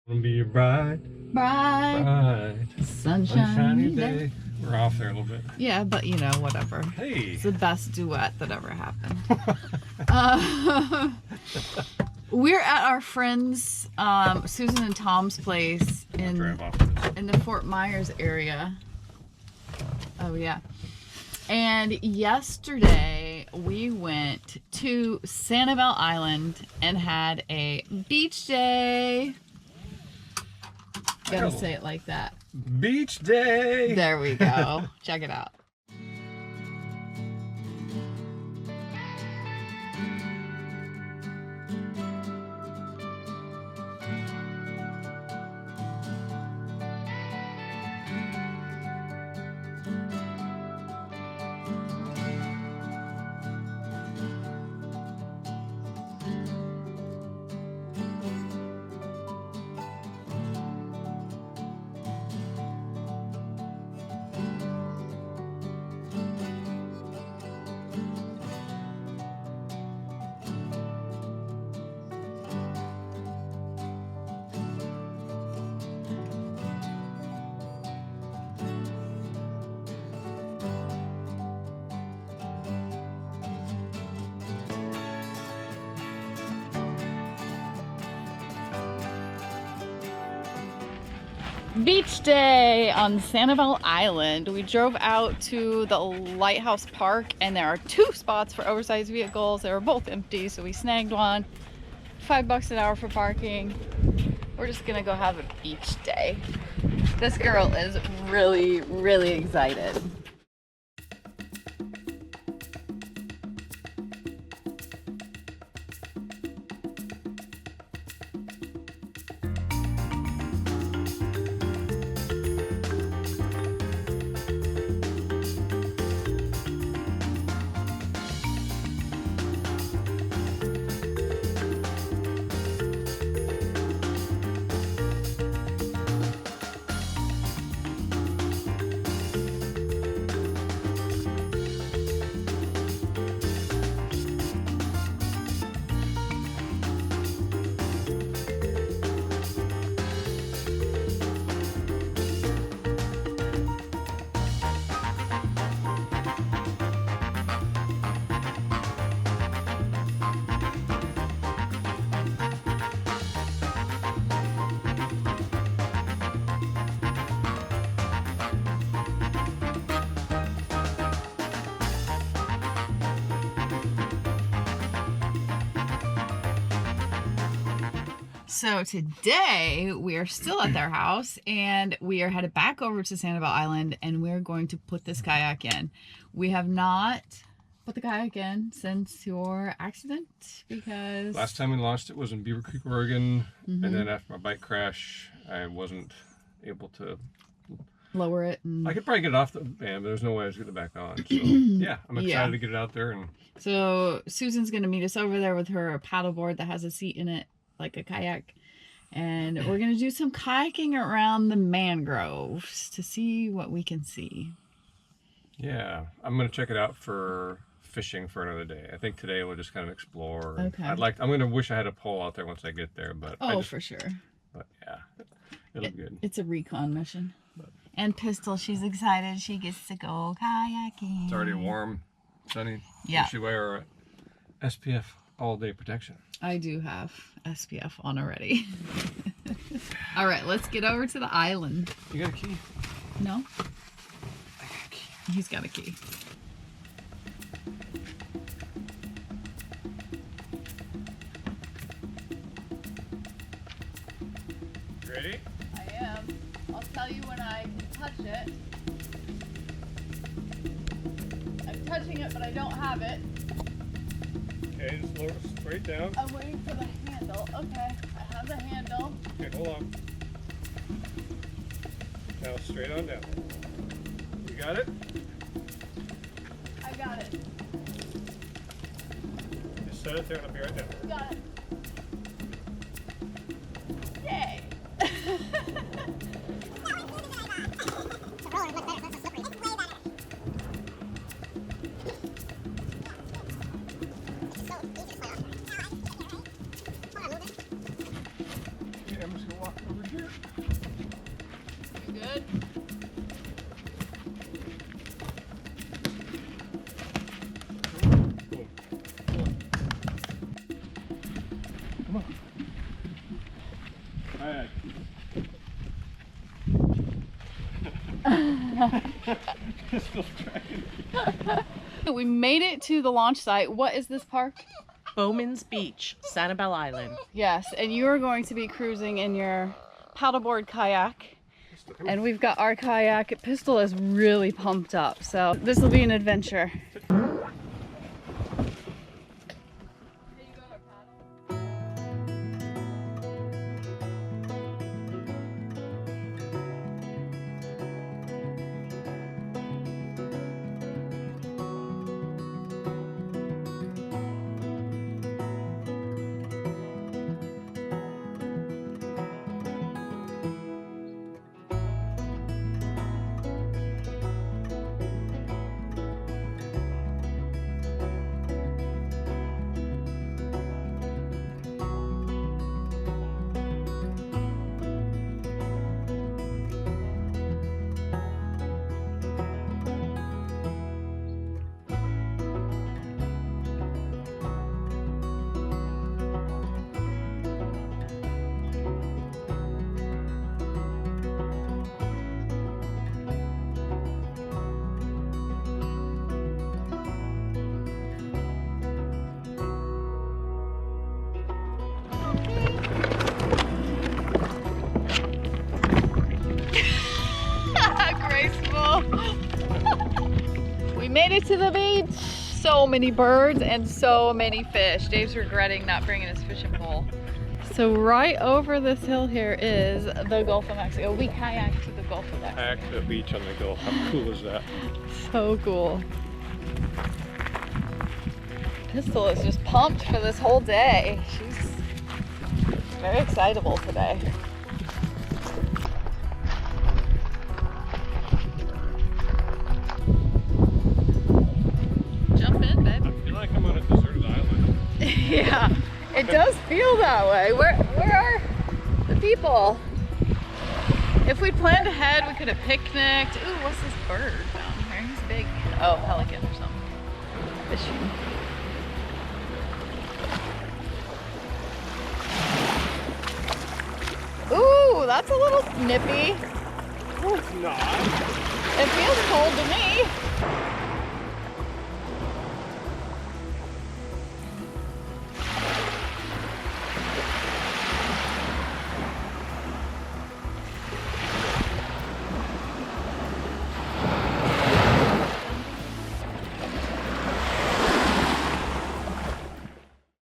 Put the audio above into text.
It'll be a bright sunshiny day. We're off there a little bit. Yeah, but you know, whatever. Hey. It's the best duet that ever happened. We're at our friends, Susan and Tom's place in the Fort Myers area. Oh yeah. And yesterday we went to Sanibel Island and had a beach day. Gotta say it like that. Beach day. There we go. Check it out. Beach day on Sanibel Island. We drove out to the Lighthouse Park and there are 2 spots for oversized vehicles. They were both empty, so we snagged one. $5 an hour for parking. We're just gonna go have a beach day. This girl is really, really excited. So today we are still at their house and we are headed back over to Sanibel Island and we're going to put this kayak in. We have not put the kayak in since your accident because... Last time we launched it was in Beaver Creek, Oregon, and then after my bike crash I wasn't able to lower it. And... I could probably get it off the van, but there's no way I was getting it back on. So yeah, I'm excited to get it out there. And so Susan's going to meet us over there with her paddleboard that has a seat in it, like a kayak, and we're gonna do some kayaking around the mangroves to see what we can see. Yeah, I'm gonna check it out for fishing for another day. I think today we'll just kind of explore. Okay. I'm gonna wish I had a pole out there once I get there, but for sure. But yeah, it'll be good. It's a recon mission. And Pistol, she's excited. She gets to go kayaking. It's already warm, sunny. Yeah. She wear SPF all-day protection. I do have SPF on already. All right, let's get over to the island. You got a key? No? I got a key. He's got a key. Ready? I am. I'll tell you when I touch it. I'm touching it, but I don't have it. Okay, just lower it straight down. I'm waiting for the handle. Okay, I have the handle. Okay, hold on. Now straight on down. You got it? I got it. Just set it there and I'll be right down. Got it. Yay! I'm just gonna walk over Kayak. Pistol's tracking. We made it to the launch site. What is this park? Bowman's Beach, Sanibel Island. Yes, and you are going to be cruising in your paddleboard kayak. And we've got our kayak. Pistol is really pumped up, so this will be an adventure. We made it to the beach. So many birds and so many fish. Dave's regretting not bringing his fishing pole. So right over this hill here is the Gulf of Mexico. We kayaked to the Gulf of Mexico. Kayak to the beach on the Gulf. How cool is that? So cool. Pistol is just pumped for this whole day. She's very excitable today. Jump in, babe. I feel like I'm on a deserted island. Yeah, it does feel that way. Where are the people? If we'd planned ahead, we could have picnicked. Ooh, what's this bird down here? He's big. Oh, pelican or something. Fishing. Ooh, that's a little nippy. No, it's not. It feels cold to me.